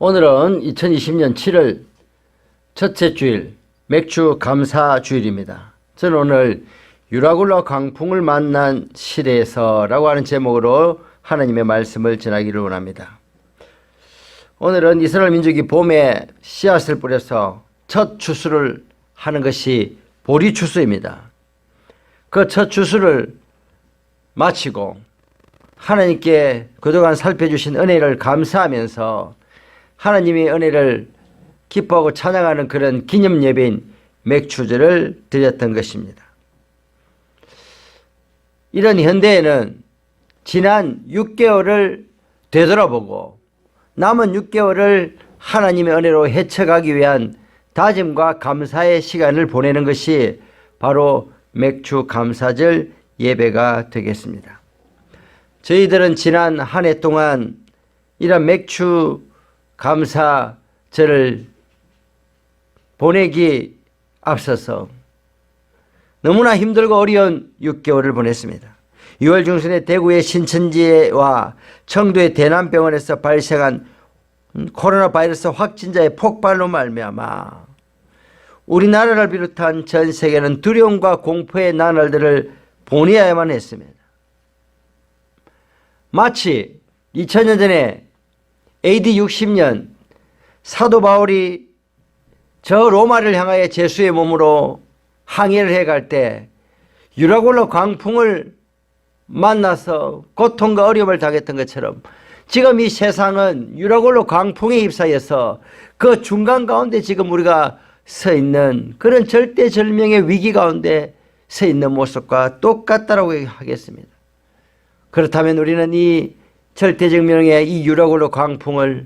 오늘은 2020년 7월 첫째 주일 맥주 감사 주일입니다. 저는 오늘 유라굴라 광풍을 만난 시대에서라고 하는 제목으로 하나님의 말씀을 전하기를 원합니다. 오늘은 이스라엘 민족이 봄에 씨앗을 뿌려서 첫 추수를 하는 것이 보리 추수입니다. 그 첫 추수를 마치고 하나님께 그동안 살펴주신 은혜를 감사하면서 하나님의 은혜를 기뻐하고 찬양하는 그런 기념 예배인 맥주제를 드렸던 것입니다. 이런 현대에는 지난 6개월을 되돌아보고 남은 6개월을 하나님의 은혜로 헤쳐가기 위한 다짐과 감사의 시간을 보내는 것이 바로 맥주 감사절 예배가 되겠습니다. 저희들은 지난 한 해 동안 이런 맥주 감사절을 보내기 앞서서 너무나 힘들고 어려운 6개월을 보냈습니다. 6월 중순에 대구의 신천지와 청도의 대남병원에서 발생한 코로나 바이러스 확진자의 폭발로 말미암아 우리나라를 비롯한 전 세계는 두려움과 공포의 나날들을 보내야만 했습니다. 마치 2000년 전에 AD 60년 사도 바울이 저 로마를 향하여 제수의 몸으로 항해를 해갈 때 유라굴라 광풍을 만나서 고통과 어려움을 당했던 것처럼 지금 이 세상은 유라굴라 광풍에 휩싸여서 그 중간 가운데 지금 우리가 서 있는 그런 절대절명의 위기 가운데 서 있는 모습과 똑같다라고 하겠습니다. 그렇다면 우리는 이 절대절명의 이 유라굴라 광풍을,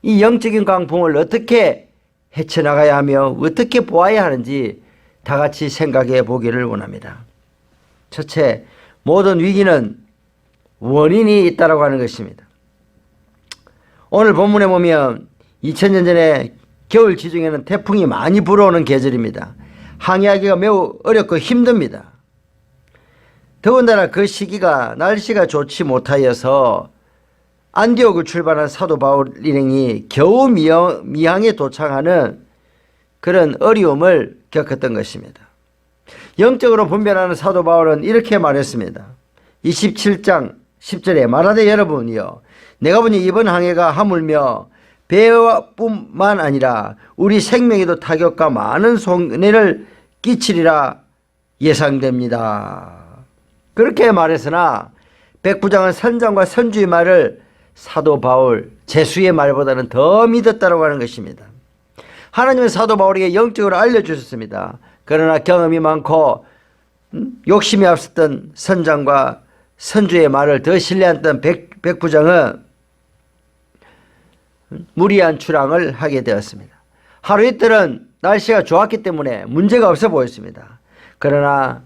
이 영적인 광풍을 어떻게 헤쳐나가야 하며 어떻게 보아야 하는지 다 같이 생각해 보기를 원합니다. 첫째, 모든 위기는 원인이 있다고 하는 것입니다. 오늘 본문에 보면 2000년 전에 겨울 지중해는 태풍이 많이 불어오는 계절입니다. 항해하기가 매우 어렵고 힘듭니다. 더군다나 그 시기가 날씨가 좋지 못하여서 안디옥을 출발한 사도 바울 일행이 겨우 미항에 도착하는 그런 어려움을 겪었던 것입니다. 영적으로 분별하는 사도 바울은 이렇게 말했습니다. 27장 10절에 말하되 여러분이여 내가 보니 이번 항해가 하물며 배뿐만 아니라 우리 생명에도 타격과 많은 손해를 끼치리라 예상됩니다. 그렇게 말했으나 백부장은 선장과 선주의 말을 사도 바울 제수의 말보다는 더 믿었다고 하는 것입니다. 하나님은 사도 바울에게 영적으로 알려주셨습니다. 그러나 경험이 많고 욕심이 앞섰던 선장과 선주의 말을 더 신뢰했던 백부장은 무리한 출항을 하게 되었습니다. 하루 이틀은 날씨가 좋았기 때문에 문제가 없어 보였습니다. 그러나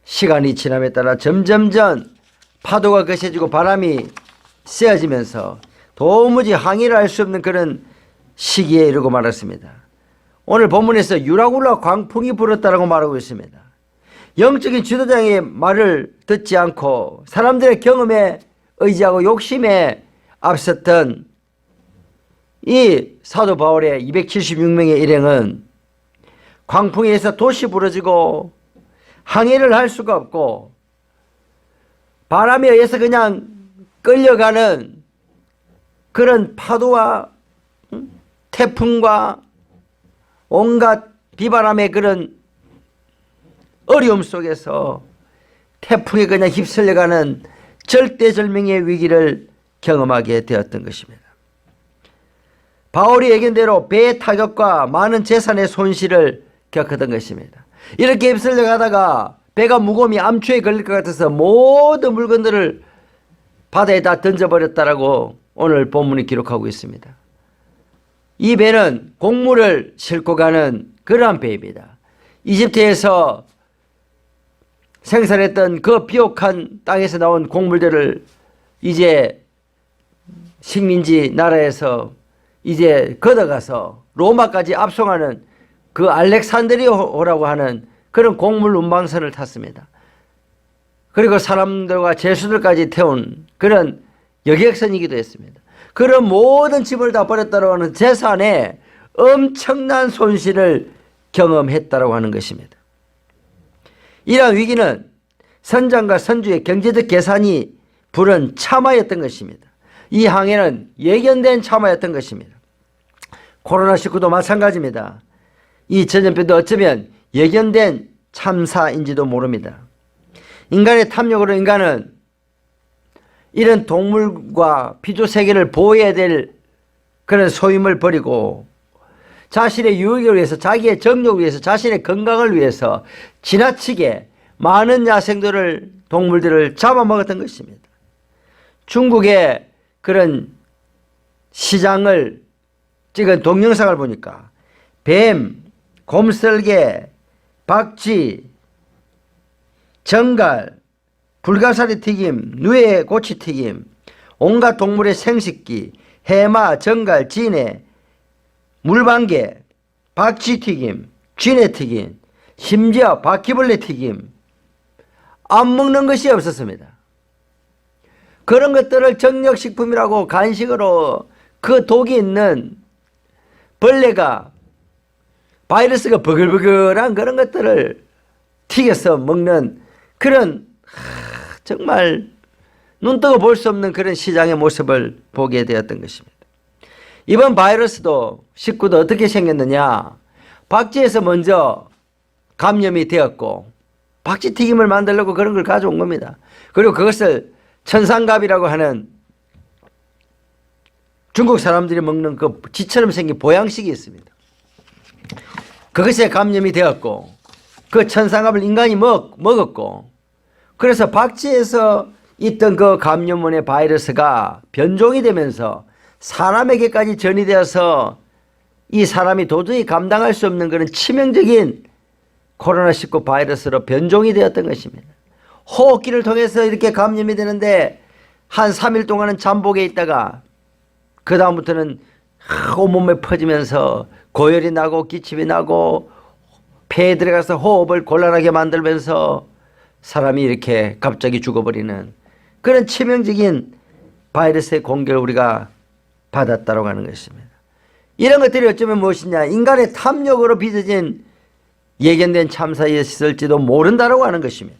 시간이 지남에 따라 점점점 파도가 거세지고 바람이 세어지면서 도무지 항해를 할 수 없는 그런 시기에 이르고 말았습니다. 오늘 본문에서 유라굴라 광풍이 불었다고 말하고 있습니다. 영적인 지도자의 말을 듣지 않고 사람들의 경험에 의지하고 욕심에 앞섰던 이 사도 바울의 276명의 일행은 광풍에 의해서 돛이 부러지고 항해를 할 수가 없고 바람에 의해서 그냥 끌려가는 그런 파도와 태풍과 온갖 비바람의 그런 어려움 속에서 태풍에 그냥 휩쓸려가는 절대절명의 위기를 경험하게 되었던 것입니다. 바울이 예견대로 배의 타격과 많은 재산의 손실을 겪었던 것입니다. 이렇게 휩쓸려가다가 배가 무거움이 암초에 걸릴 것 같아서 모든 물건들을 바다에다 던져버렸다라고 오늘 본문이 기록하고 있습니다. 이 배는 곡물을 싣고 가는 그러한 배입니다. 이집트에서 생산했던 그 비옥한 땅에서 나온 곡물들을 이제 식민지 나라에서 이제 걷어가서 로마까지 압송하는 그 알렉산드리아호라고 하는 그런 곡물 운반선을 탔습니다. 그리고 사람들과 제수들까지 태운 그런 여객선이기도 했습니다. 그런 모든 집을 다 버렸다고 하는 재산에 엄청난 손실을 경험했다고 하는 것입니다. 이러한 위기는 선장과 선주의 경제적 계산이 부른 참화였던 것입니다. 이 항해는 예견된 참화였던 것입니다. 코로나19도 마찬가지입니다. 이 전염병도 어쩌면 예견된 참사인지도 모릅니다. 인간의 탐욕으로 인간은 이런 동물과 피조 세계를 보호해야 될 그런 소임을 버리고 자신의 유익을 위해서, 자기의 정욕을 위해서, 자신의 건강을 위해서 지나치게 많은 야생들을, 동물들을 잡아먹었던 것입니다. 중국의 그런 시장을 찍은 동영상을 보니까 뱀, 곰썰개, 박쥐, 정갈, 불가사리 튀김, 누에 고치 튀김, 온갖 동물의 생식기, 해마, 정갈, 진해, 물방개, 박쥐 튀김, 쥐네 튀김, 심지어 바퀴벌레 튀김, 안 먹는 것이 없었습니다. 그런 것들을 정력식품이라고 간식으로 그 독이 있는 벌레가, 바이러스가 버글버글한 그런 것들을 튀겨서 먹는 그런 정말 눈뜨고 볼 수 없는 그런 시장의 모습을 보게 되었던 것입니다. 이번 바이러스도 19도 어떻게 생겼느냐, 박쥐에서 먼저 감염이 되었고 박쥐 튀김을 만들려고 그런 걸 가져온 겁니다. 그리고 그것을 천상갑이라고 하는 중국 사람들이 먹는 그 쥐처럼 생긴 보양식이 있습니다. 그것에 감염이 되었고 그 천상갑을 인간이 먹었고, 그래서 박쥐에서 있던 그 감염원의 바이러스가 변종이 되면서 사람에게까지 전이되어서 이 사람이 도저히 감당할 수 없는 그런 치명적인 코로나19 바이러스로 변종이 되었던 것입니다. 호흡기를 통해서 이렇게 감염이 되는데 한 3일 동안은 잠복에 있다가 그 다음부터는 온몸에 퍼지면서 고열이 나고 기침이 나고 폐에 들어가서 호흡을 곤란하게 만들면서 사람이 이렇게 갑자기 죽어버리는 그런 치명적인 바이러스의 공격을 우리가 받았다고 하는 것입니다. 이런 것들이 어쩌면 무엇이냐, 인간의 탐욕으로 빚어진 예견된 참사였을지도 모른다고 하는 것입니다.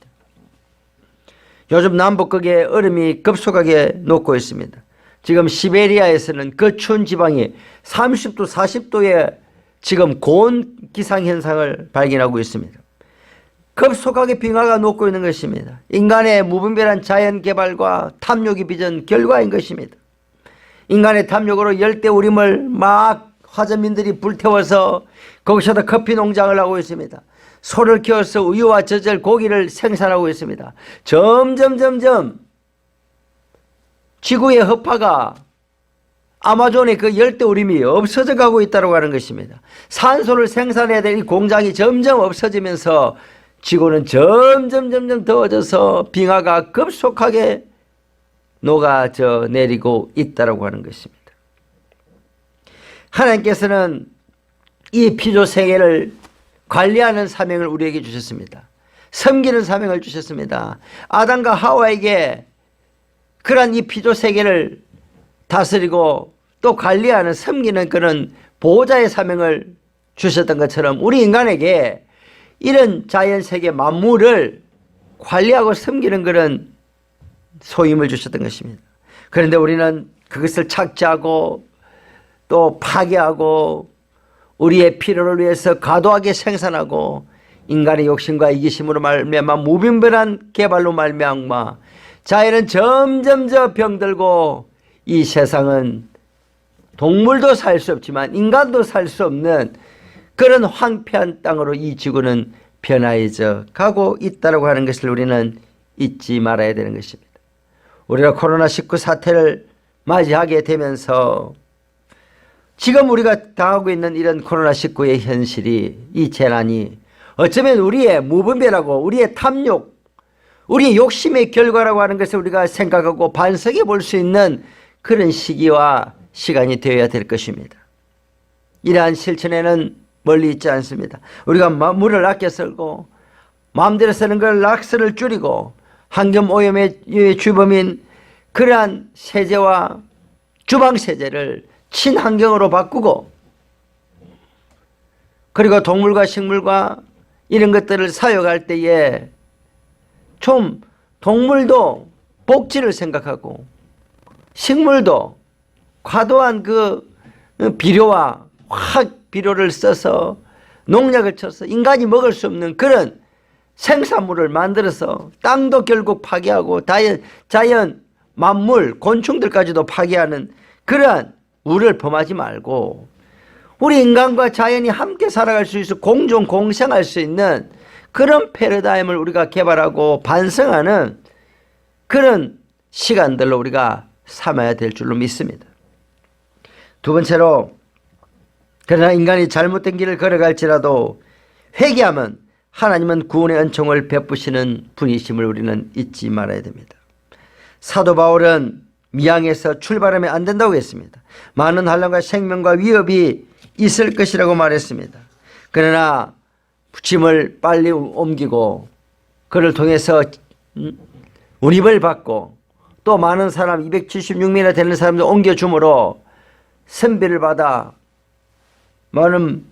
요즘 남북극에 얼음이 급속하게 녹고 있습니다. 지금 시베리아에서는 그 추운 지방이 30도 40도의 지금 고온 기상현상을 발견하고 있습니다. 급속하게 빙하가 녹고 있는 것입니다. 인간의 무분별한 자연개발과 탐욕이 빚은 결과인 것입니다. 인간의 탐욕으로 열대우림을 막 화전민들이 불태워서 거기서도 커피 농장을 하고 있습니다. 소를 키워서 우유와 젖을 고기를 생산하고 있습니다. 점점 지구의 허파가 아마존의 그 열대우림이 없어져 가고 있다고 하는 것입니다. 산소를 생산해야 될 이 공장이 점점 없어지면서 지구는 점점 더워져서 빙하가 급속하게 녹아져 내리고 있다고 하는 것입니다. 하나님께서는 이 피조 세계를 관리하는 사명을 우리에게 주셨습니다. 섬기는 사명을 주셨습니다. 아담과 하와에게 그러한 이 피조 세계를 다스리고 또 관리하는, 섬기는 그런 보호자의 사명을 주셨던 것처럼 우리 인간에게 이런 자연세계 만물을 관리하고 섬기는 그런 소임을 주셨던 것입니다. 그런데 우리는 그것을 착취하고 또 파괴하고 우리의 필요를 위해서 과도하게 생산하고 인간의 욕심과 이기심으로 말미암아 무분별한 개발로 말미암아 자연은 점점 병들고 이 세상은 동물도 살 수 없지만 인간도 살 수 없는 그런 황폐한 땅으로 이 지구는 변화해져 가고 있다고 하는 것을 우리는 잊지 말아야 되는 것입니다. 우리가 코로나19 사태를 맞이하게 되면서 지금 우리가 당하고 있는 이런 코로나19의 현실이, 이 재난이 어쩌면 우리의 무분별하고 우리의 탐욕, 우리의 욕심의 결과라고 하는 것을 우리가 생각하고 반성해 볼 수 있는 그런 시기와 시간이 되어야 될 것입니다. 이러한 실천에는 멀리 있지 않습니다. 우리가 물을 아껴 쓰고 마음대로 쓰는 걸 락스를 줄이고 환경오염의 주범인 그러한 세제와 주방세제를 친환경으로 바꾸고, 그리고 동물과 식물과 이런 것들을 사육할 때에 좀 동물도 복지를 생각하고 식물도 과도한 그 비료와 화학 비료를 써서 농약을 쳐서 인간이 먹을 수 없는 그런 생산물을 만들어서 땅도 결국 파괴하고 자연 만물 곤충들까지도 파괴하는 그러한 우를 범하지 말고 우리 인간과 자연이 함께 살아갈 수 있어 공존 공생할 수 있는 그런 패러다임을 우리가 개발하고 반성하는 그런 시간들로 우리가 삼아야 될 줄로 믿습니다. 두 번째로, 그러나 인간이 잘못된 길을 걸어갈지라도 회개하면 하나님은 구원의 은총을 베푸시는 분이심을 우리는 잊지 말아야 됩니다. 사도 바울은 미항에서 출발하면 안 된다고 했습니다. 많은 환난과 생명과 위협이 있을 것이라고 말했습니다. 그러나 짐을 빨리 옮기고 그를 통해서 운임을 받고 또 많은 사람 276명이나 되는 사람들 옮겨줌으로 선비를 받아 많은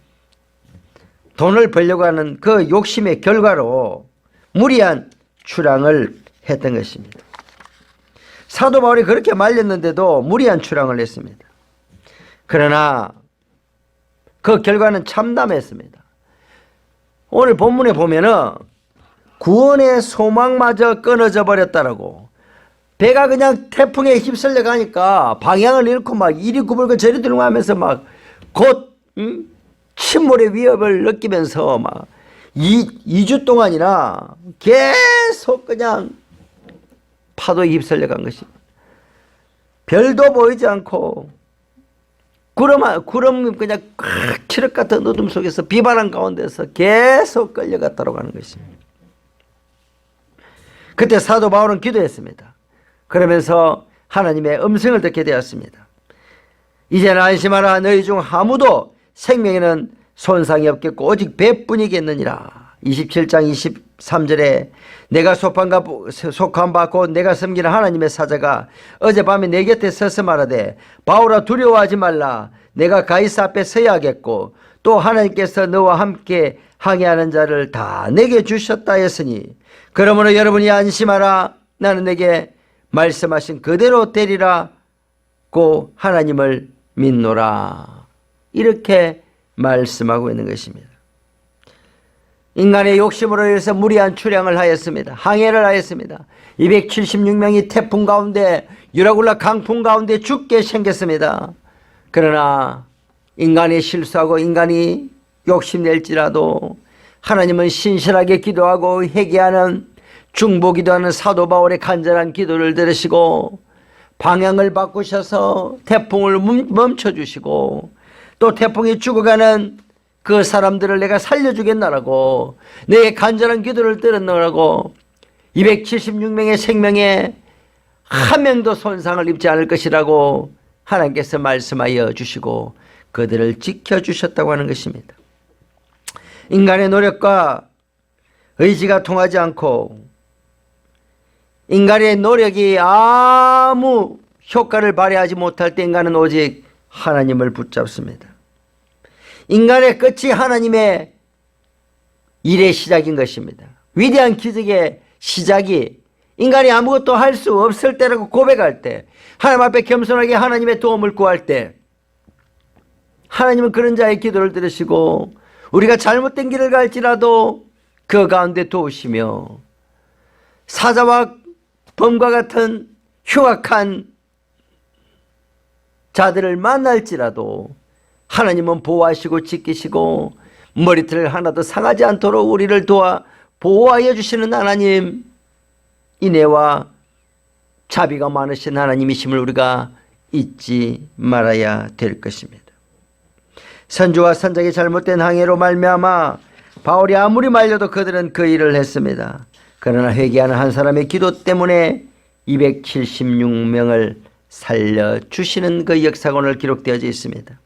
돈을 벌려고 하는 그 욕심의 결과로 무리한 출항을 했던 것입니다. 사도 바울이 그렇게 말렸는데도 무리한 출항을 했습니다. 그러나 그 결과는 참담했습니다. 오늘 본문에 보면은 구원의 소망마저 끊어져 버렸다라고, 배가 그냥 태풍에 휩쓸려 가니까 방향을 잃고 막 이리 구불고 저리 들어가면서 막 곧 침몰의 위협을 느끼면서 막 2주 동안이나 계속 그냥 파도에 휩쓸려 간 것입니다. 별도 보이지 않고 구름 그냥 칠흑 같은 어둠 속에서 비바람 가운데서 계속 끌려갔다고 하는 것입니다. 그때 사도 바울은 기도했습니다. 그러면서 하나님의 음성을 듣게 되었습니다. 이제는 안심하라. 너희 중 아무도 생명에는 손상이 없겠고 오직 배뿐이겠느니라. 27장 23절에 내가 속한 바 곧 내가 섬기는 하나님의 사자가 어젯밤에 내 곁에 서서 말하되 바울아 두려워하지 말라. 내가 가이사 앞에 서야 하겠고 또 하나님께서 너와 함께 항해하는 자를 다 내게 주셨다 했으니 그러므로 여러분이 안심하라. 나는 내게 말씀하신 그대로 되리라고 하나님을 믿노라. 이렇게 말씀하고 있는 것입니다. 인간의 욕심으로 인해서 무리한 출항을 하였습니다. 항해를 하였습니다. 276명이 태풍 가운데 유라굴라 강풍 가운데 죽게 생겼습니다. 그러나 인간이 실수하고 인간이 욕심낼지라도 하나님은 신실하게 기도하고 회개하는 중보기도하는 사도 바울의 간절한 기도를 들으시고 방향을 바꾸셔서 태풍을 멈춰주시고 또 태풍이 죽어가는 그 사람들을 내가 살려주겠나라고 내 간절한 기도를 들었노라고 276명의 생명에 한 명도 손상을 입지 않을 것이라고 하나님께서 말씀하여 주시고 그들을 지켜주셨다고 하는 것입니다. 인간의 노력과 의지가 통하지 않고 인간의 노력이 아무 효과를 발휘하지 못할 때 인간은 오직 하나님을 붙잡습니다. 인간의 끝이 하나님의 일의 시작인 것입니다. 위대한 기적의 시작이 인간이 아무것도 할 수 없을 때라고 고백할 때, 하나님 앞에 겸손하게 하나님의 도움을 구할 때 하나님은 그런 자의 기도를 들으시고 우리가 잘못된 길을 갈지라도 그 가운데 도우시며 사자와 범과 같은 흉악한 자들을 만날지라도 하나님은 보호하시고 지키시고 머리털 하나도 상하지 않도록 우리를 보호하여 주시는 하나님, 인애와 자비가 많으신 하나님이심을 우리가 잊지 말아야 될 것입니다. 선주와 선장의 잘못된 항해로 말미암아 바울이 아무리 말려도 그들은 그 일을 했습니다. 그러나 회개하는 한 사람의 기도 때문에 276명을 살려주시는 그 역사가 오늘 기록되어져 있습니다.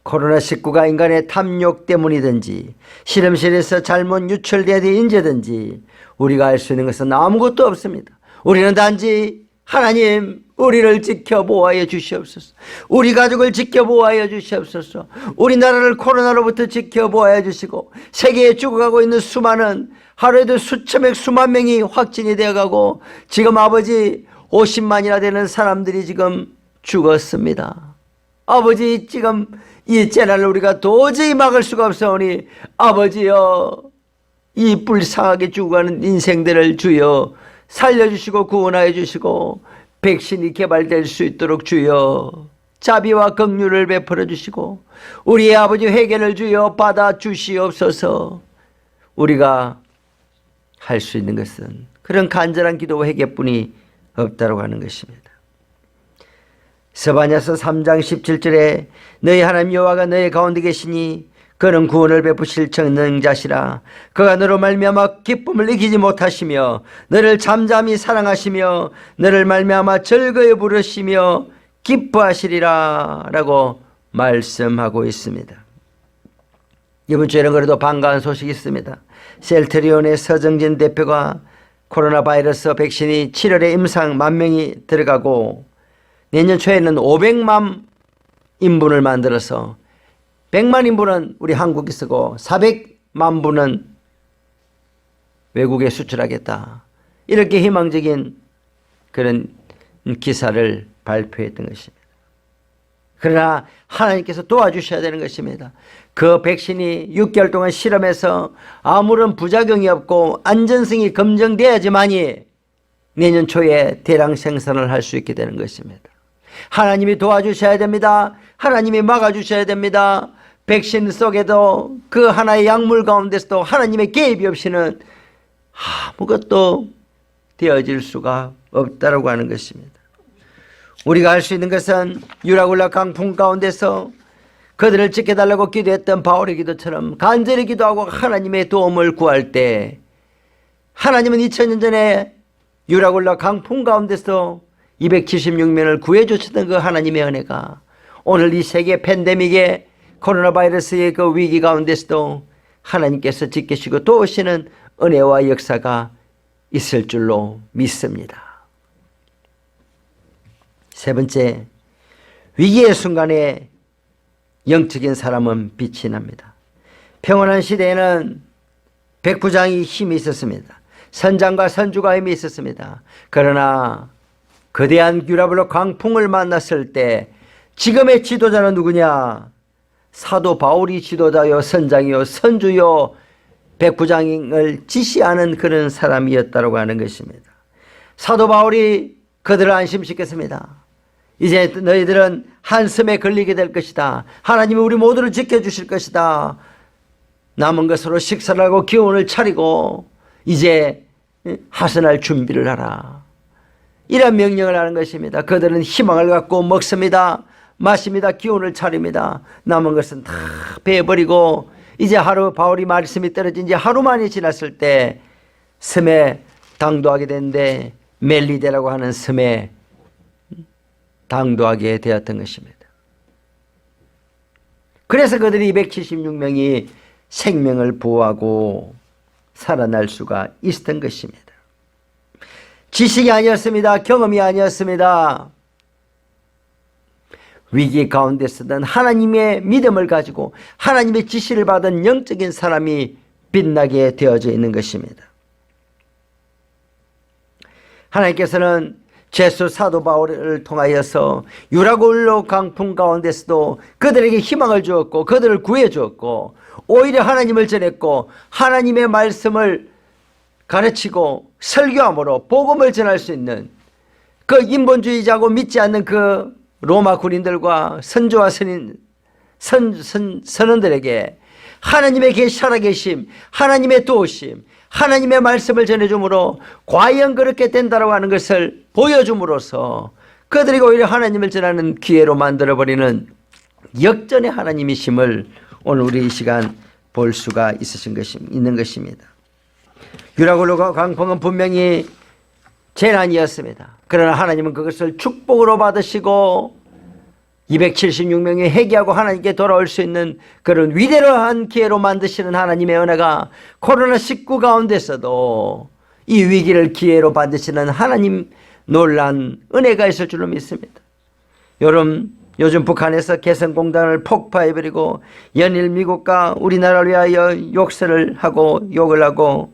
코로나19가 인간의 탐욕 때문이든지 실험실에서 잘못 유출되어야 인재든지 우리가 알 수 있는 것은 아무것도 없습니다. 우리는 단지 하나님 우리를 지켜보아여 주시옵소서. 우리 가족을 지켜보아여 주시옵소서. 우리나라를 코로나로부터 지켜보아여 주시고 세계에 죽어가고 있는 수많은 하루에도 수천명 수만 명이 확진이 되어가고 지금 아버지 50만이나 되는 사람들이 지금 죽었습니다. 아버지 지금 이 재난을 우리가 도저히 막을 수가 없사오니 아버지여 이 불쌍하게 죽어가는 인생들을 주여 살려주시고 구원하여 주시고 백신이 개발될 수 있도록 주여 자비와 긍휼을 베풀어 주시고 우리의 아버지 회개를 주여 받아 주시옵소서. 우리가 할 수 있는 것은 그런 간절한 기도와 회개뿐이 없다고 하는 것입니다. 스바냐서 3장 17절에 너희 하나님 여호와가 너희 가운데 계시니 그는 구원을 베푸실 전능자시라. 그가 너로 말미암아 기쁨을 이기지 못하시며 너를 잠잠히 사랑하시며 너를 말미암아 즐거이 부르시며 기뻐하시리라 라고 말씀하고 있습니다. 이번 주에는 그래도 반가운 소식이 있습니다. 셀트리온의 서정진 대표가 코로나 바이러스 백신이 7월에 임상 10,000명이 들어가고 내년 초에는 500만 인분을 만들어서 100만 인분은 우리 한국에 쓰고 400만 분은 외국에 수출하겠다. 이렇게 희망적인 그런 기사를 발표했던 것입니다. 그러나 하나님께서 도와주셔야 되는 것입니다. 그 백신이 6개월 동안 실험해서 아무런 부작용이 없고 안전성이 검증돼야지만이 내년 초에 대량 생산을 할 수 있게 되는 것입니다. 하나님이 도와주셔야 됩니다. 하나님이 막아주셔야 됩니다. 백신 속에도 그 하나의 약물 가운데서도 하나님의 개입이 없이는 아무것도 되어질 수가 없다고 하는 것입니다. 우리가 할 수 있는 것은 유라굴라 강풍 가운데서 그들을 지켜달라고 기도했던 바울의 기도처럼 간절히 기도하고 하나님의 도움을 구할 때 하나님은 2000년 전에 유라굴라 강풍 가운데서 276명을 구해주셨던 그 하나님의 은혜가 오늘 이 세계 팬데믹의 코로나 바이러스의 그 위기 가운데서도 하나님께서 지키시고 도우시는 은혜와 역사가 있을 줄로 믿습니다. 세 번째, 위기의 순간에 영적인 사람은 빛이 납니다. 평온한 시대에는 백부장이 힘이 있었습니다. 선장과 선주가 힘이 있었습니다. 그러나 거대한 유라굴라 강풍을 만났을 때 지금의 지도자는 누구냐? 사도 바울이 지도자요 선장이요 선주요 백부장을 지시하는 그런 사람이었다고 하는 것입니다. 사도 바울이 그들을 안심시켰습니다. 이제 너희들은 한섬에 걸리게 될 것이다. 하나님이 우리 모두를 지켜주실 것이다. 남은 것으로 식사를 하고 기운을 차리고 이제 하선할 준비를 하라. 이런 명령을 하는 것입니다. 그들은 희망을 갖고 먹습니다. 마십니다. 기운을 차립니다. 남은 것은 다 베어버리고 이제 하루 바울이 말씀이 떨어진 지 하루만이 지났을 때 섬에 당도하게 되는데 멜리데라고 하는 섬에 당도하게 되었던 것입니다. 그래서 그들이 276명이 생명을 보호하고 살아날 수가 있었던 것입니다. 지식이 아니었습니다. 경험이 아니었습니다. 위기 가운데서는 하나님의 믿음을 가지고 하나님의 지시를 받은 영적인 사람이 빛나게 되어져 있는 것입니다. 하나님께서는 제수 사도 바울을 통하여서 유라굴라 강풍 가운데서도 그들에게 희망을 주었고 그들을 구해 주었고 오히려 하나님을 전했고 하나님의 말씀을 가르치고 설교함으로 복음을 전할 수 있는 그 인본주의자고 믿지 않는 그 로마 군인들과 선조와 선원들에게 하나님의 살아계심, 하나님의 도우심, 하나님의 말씀을 전해줌으로 과연 그렇게 된다고 하는 것을 보여줌으로써 그들이 오히려 하나님을 전하는 기회로 만들어버리는 역전의 하나님이심을 오늘 우리 이 시간 볼 수가 있는 것입니다. 유라굴라 강풍은 분명히 재난이었습니다. 그러나 하나님은 그것을 축복으로 받으시고 276명이 회개하고 하나님께 돌아올 수 있는 그런 위대한 기회로 만드시는 하나님의 은혜가 코로나19 가운데서도 이 위기를 기회로 받으시는 하나님 놀란 은혜가 있을 줄로 믿습니다. 요즘 북한에서 개성공단을 폭파해버리고 연일 미국과 우리나라를 위하여 욕설을 하고 욕을 하고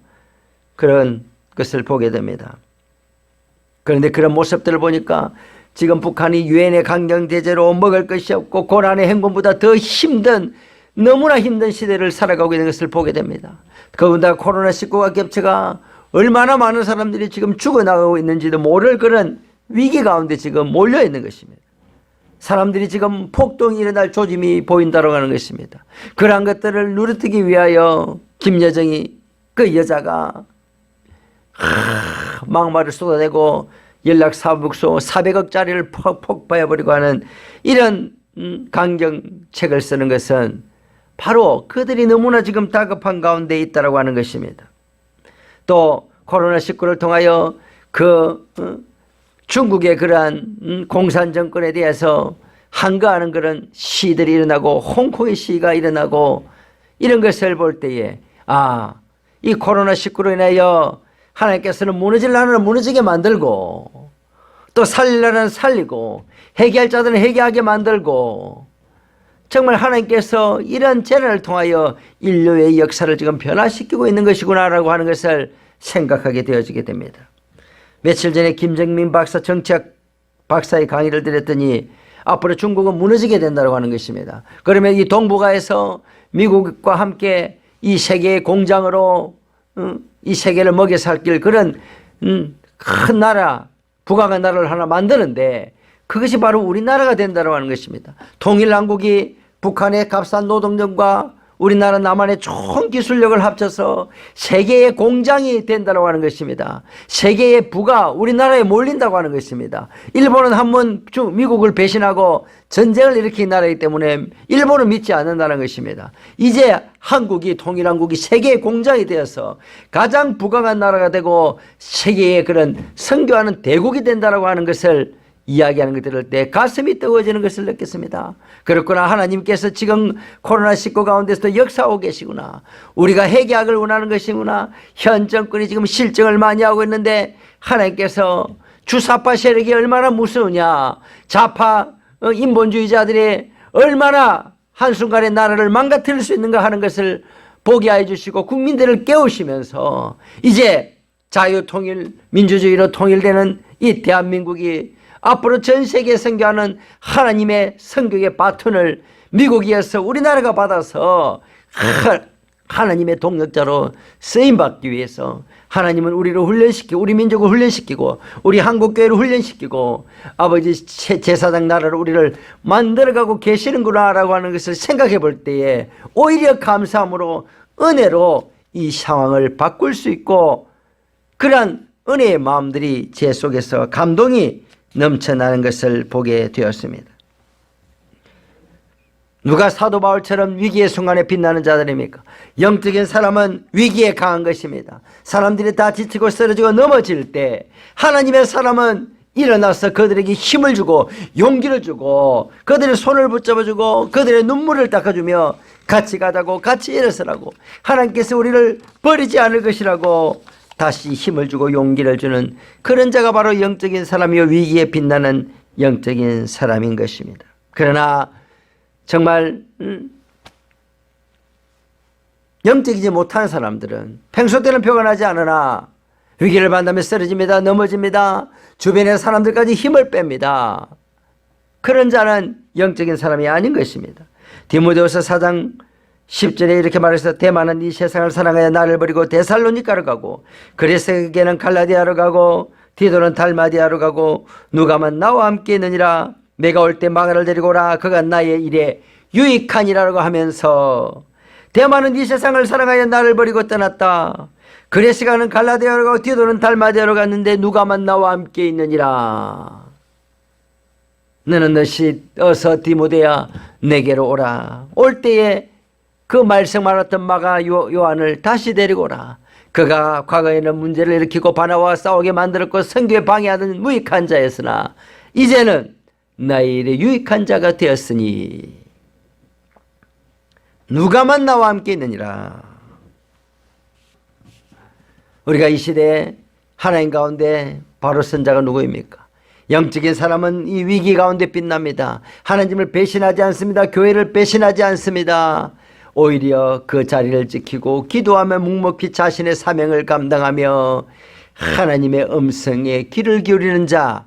그런 것을 보게 됩니다. 그런데 그런 모습들을 보니까 지금 북한이 유엔의 강경대제로 먹을 것이 없고 고난의 행군보다 더 힘든, 너무나 힘든 시대를 살아가고 있는 것을 보게 됩니다. 그보다 코로나19가 겹쳐가 얼마나 많은 사람들이 지금 죽어나가고 있는지도 모를 그런 위기 가운데 지금 몰려 있는 것입니다. 사람들이 지금 폭동이 일어날 조짐이 보인다고 하는 것입니다. 그러한 것들을 누르뜨기 위하여 김여정이, 그 여자가 막말을 쏟아내고 연락사무소 400억짜리를 폭파해버리고 하는 이런 강경책을 쓰는 것은 바로 그들이 너무나 지금 다급한 가운데 있다고 하는 것입니다. 또 코로나19를 통하여 중국의 그러한 공산 정권에 대해서 항거하는 그런 시들이 일어나고 홍콩의 시가 일어나고 이런 것을 볼 때에 이 코로나19로 인하여 하나님께서는 무너질 나라는 무너지게 만들고 또 살릴 나라는 살리고 회개할 자들은 회개하게 만들고 정말 하나님께서 이런 재난을 통하여 인류의 역사를 지금 변화시키고 있는 것이구나라고 하는 것을 생각하게 되어지게 됩니다. 며칠 전에 김정민 박사, 정치학 박사의 강의를 들었더니 앞으로 중국은 무너지게 된다고 하는 것입니다. 그러면 이 동북아에서 미국과 함께 이 세계의 공장으로 이 세계를 먹여 살길 그런 큰 나라, 부강한 나라를 하나 만드는데 그것이 바로 우리나라가 된다고 하는 것입니다. 통일한국이 북한의 값싼 노동력과 우리나라 남한의 좋은 기술력을 합쳐서 세계의 공장이 된다고 하는 것입니다. 세계의 부가 우리나라에 몰린다고 하는 것입니다. 일본은 한번 미국을 배신하고 전쟁을 일으킨 나라이기 때문에 일본을 믿지 않는다는 것입니다. 이제 한국이, 통일한국이 세계의 공장이 되어서 가장 부강한 나라가 되고 세계의 그런 선교하는 대국이 된다고 하는 것을 이야기하는 것 들을 때 가슴이 뜨거워지는 것을 느꼈습니다. 그렇구나, 하나님께서 지금 코로나19 가운데서도 역사하고 계시구나. 우리가 회개하기를 원하는 것이구나. 현 정권이 지금 실정을 많이 하고 있는데 하나님께서 주사파 세력이 얼마나 무서우냐, 좌파 인본주의자들이 얼마나 한순간에 나라를 망가뜨릴 수 있는가 하는 것을 보게 해 주시고 국민들을 깨우시면서 이제 자유통일, 민주주의로 통일되는 이 대한민국이 앞으로 전 세계에 선교하는 하나님의 선교의 바톤을 미국이어서 우리나라가 받아서 하나님의 동력자로 쓰임받기 위해서 하나님은 우리를 훈련시키고 우리 민족을 훈련시키고 우리 한국교회를 훈련시키고 아버지 제사장 나라를 우리를 만들어가고 계시는구나 라고 하는 것을 생각해 볼 때에 오히려 감사함으로 은혜로 이 상황을 바꿀 수 있고 그러한 은혜의 마음들이 제 속에서 감동이 넘쳐나는 것을 보게 되었습니다. 누가 사도 바울처럼 위기의 순간에 빛나는 자들입니까? 영적인 사람은 위기에 강한 것입니다. 사람들이 다 지치고 쓰러지고 넘어질 때 하나님의 사람은 일어나서 그들에게 힘을 주고 용기를 주고 그들의 손을 붙잡아주고 그들의 눈물을 닦아주며 같이 가자고, 같이 일어서라고, 하나님께서 우리를 버리지 않을 것이라고 다시 힘을 주고 용기를 주는 그런 자가 바로 영적인 사람이요 위기에 빛나는 영적인 사람인 것입니다. 그러나 정말 영적이지 못한 사람들은 평소 때는 표가 나지 않으나 위기를 만나면 쓰러집니다. 넘어집니다. 주변의 사람들까지 힘을 뺍니다. 그런 자는 영적인 사람이 아닌 것입니다. 디모데후서 4장 10절에 이렇게 말해서 대만은 이 세상을 사랑하여 나를 버리고 데살로니가로 가고 그레스게는 갈라디아로 가고 디도는 달마디아로 가고 누가만 나와 함께 있느니라. 내가 올 때 마가를 데리고 오라. 그가 나의 일에 유익하니라고 하면서 대만은 이 세상을 사랑하여 나를 버리고 떠났다. 그레스가는 갈라디아로 가고 디도는 달마디아로 갔는데 누가만 나와 함께 있느니라. 너는 어서 디모데야 내게로 오라. 올 때에 그 말씀 많았던 마가 요한을 다시 데리고 오라. 그가 과거에는 문제를 일으키고 바나바와 싸우게 만들었고 선교에 방해하던 무익한 자였으나 이제는 나의 일에 유익한 자가 되었으니 누가만 나와 함께 있느니라. 우리가 이 시대에 하나님 가운데 바로 선자가 누구입니까? 영적인 사람은 이 위기 가운데 빛납니다. 하나님을 배신하지 않습니다. 교회를 배신하지 않습니다. 오히려 그 자리를 지키고 기도하며 묵묵히 자신의 사명을 감당하며 하나님의 음성에 귀를 기울이는 자,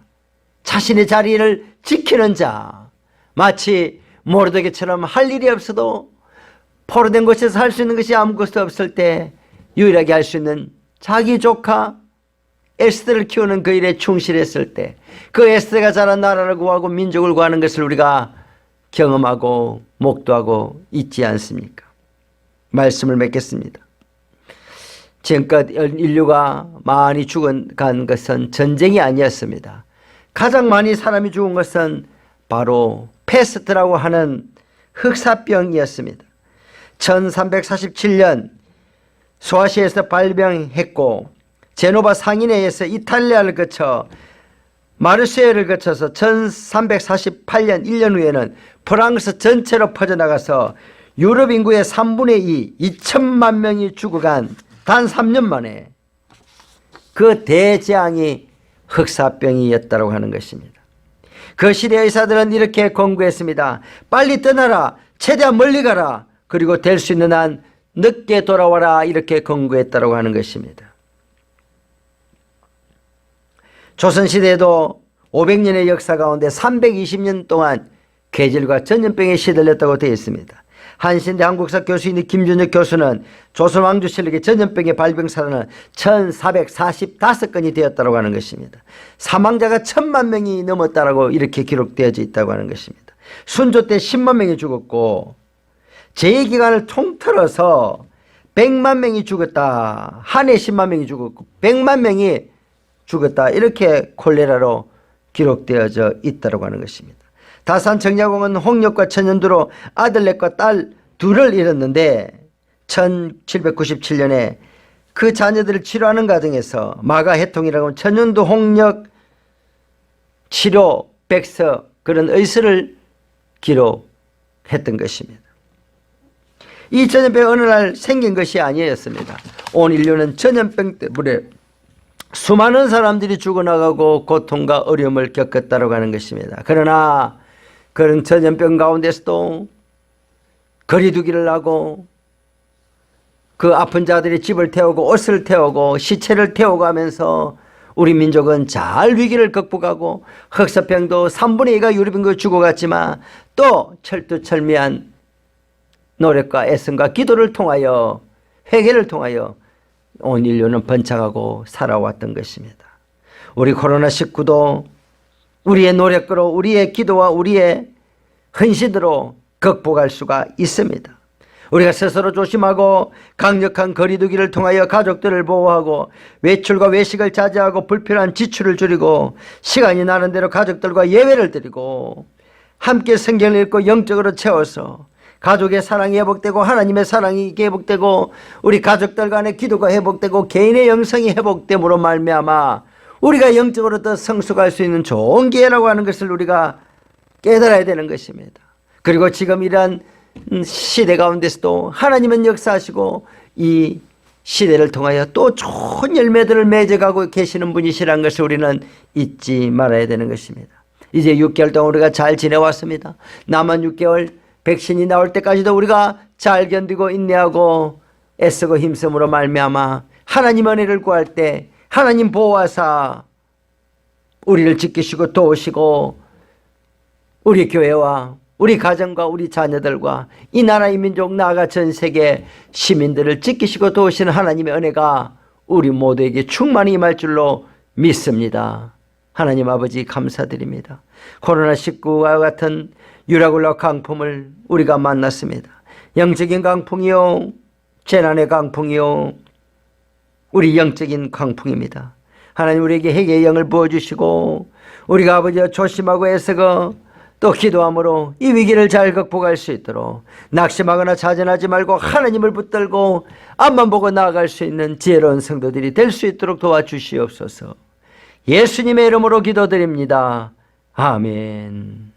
자신의 자리를 지키는 자, 마치 모르드게처럼 할 일이 없어도 포로된 곳에서 할 수 있는 것이 아무것도 없을 때 유일하게 할 수 있는 자기 조카 에스더를 키우는 그 일에 충실했을 때 그 에스더가 자란 나라를 구하고 민족을 구하는 것을 우리가 경험하고 목도하고 있지 않습니까? 말씀을 맺겠습니다. 지금껏 인류가 많이 죽어간 것은 전쟁이 아니었습니다. 가장 많이 사람이 죽은 것은 바로 패스트라고 하는 흑사병이었습니다. 1347년 소아시아에서 발병했고 제노바 상인회에서 이탈리아를 거쳐 마르세유를 거쳐서 1348년 1년 후에는 프랑스 전체로 퍼져나가서 유럽 인구의 3분의 2, 2천만 명이 죽어간 단 3년 만에 그 대재앙이 흑사병이었다고 하는 것입니다. 그 시대의 의사들은 이렇게 권고했습니다. 빨리 떠나라. 최대한 멀리 가라. 그리고 될 수 있는 한 늦게 돌아와라. 이렇게 권고했다고 하는 것입니다. 조선시대에도 500년의 역사 가운데 320년 동안 괴질과 전염병에 시달렸다고 되어 있습니다. 한신대 한국사 교수인 김준혁 교수는 조선 왕조실록의 전염병의 발병 사례는 1445건이 되었다고 하는 것입니다. 사망자가 1000만 명이 넘었다고 이렇게 기록되어져 있다고 하는 것입니다. 순조 때 10만 명이 죽었고 제2기간을 통틀어서 100만 명이 죽었다. 한 해 10만 명이 죽었고 100만 명이 죽었다. 이렇게 콜레라로 기록되어져 있다고 하는 것입니다. 다산 정약공은 홍역과 천연두로 아들넷과 딸 둘을 잃었는데 1797년에 그 자녀들을 치료하는 과정에서 마가해통이라고 하는 천연두 홍역 치료 백서 그런 의서를 기록했던 것입니다. 이 전염병 어느 날 생긴 것이 아니었습니다. 온 인류는 전염병 때문에 수많은 사람들이 죽어나가고 고통과 어려움을 겪었다고 하는 것입니다. 그러나 그런 전염병 가운데서도 거리두기를 하고 그 아픈 자들이 집을 태우고 옷을 태우고 시체를 태우고 하면서 우리 민족은 잘 위기를 극복하고 흑사병도 3분의 2가 유럽인구 죽어갔지만 또 철두철미한 노력과 애씀과 기도를 통하여 회개를 통하여 온 인류는 번창하고 살아왔던 것입니다. 우리 코로나19도 우리의 노력으로 우리의 기도와 우리의 헌신으로 극복할 수가 있습니다. 우리가 스스로 조심하고 강력한 거리두기를 통하여 가족들을 보호하고 외출과 외식을 자제하고 불필요한 지출을 줄이고 시간이 나는 대로 가족들과 예배를 드리고 함께 성경을 읽고 영적으로 채워서 가족의 사랑이 회복되고 하나님의 사랑이 회복되고 우리 가족들 간의 기도가 회복되고 개인의 영성이 회복됨으로 말미암아 우리가 영적으로 더 성숙할 수 있는 좋은 기회라고 하는 것을 우리가 깨달아야 되는 것입니다. 그리고 지금 이러한 시대 가운데서도 하나님은 역사하시고 이 시대를 통하여 또 좋은 열매들을 맺어가고 계시는 분이시라는 것을 우리는 잊지 말아야 되는 것입니다. 이제 6개월 동안 우리가 잘 지내왔습니다. 남은 6개월 백신이 나올 때까지도 우리가 잘 견디고 인내하고 애쓰고 힘쓰므로 말미암아 하나님 은혜를 구할 때 하나님 보호하사 우리를 지키시고 도우시고 우리 교회와 우리 가정과 우리 자녀들과 이 나라 이 민족 나아가 전 세계 시민들을 지키시고 도우시는 하나님의 은혜가 우리 모두에게 충만히 임할 줄로 믿습니다. 하나님 아버지 감사드립니다. 코로나19와 같은 유라굴라 강풍을 우리가 만났습니다. 영적인 강풍이요 재난의 강풍이요 우리 영적인 강풍입니다. 하나님 우리에게 회개의 영을 부어주시고 우리가 아버지와 조심하고 애쓰고 또 기도함으로 이 위기를 잘 극복할 수 있도록 낙심하거나 자전하지 말고 하나님을 붙들고 앞만 보고 나아갈 수 있는 지혜로운 성도들이 될 수 있도록 도와주시옵소서. 예수님의 이름으로 기도드립니다. 아멘.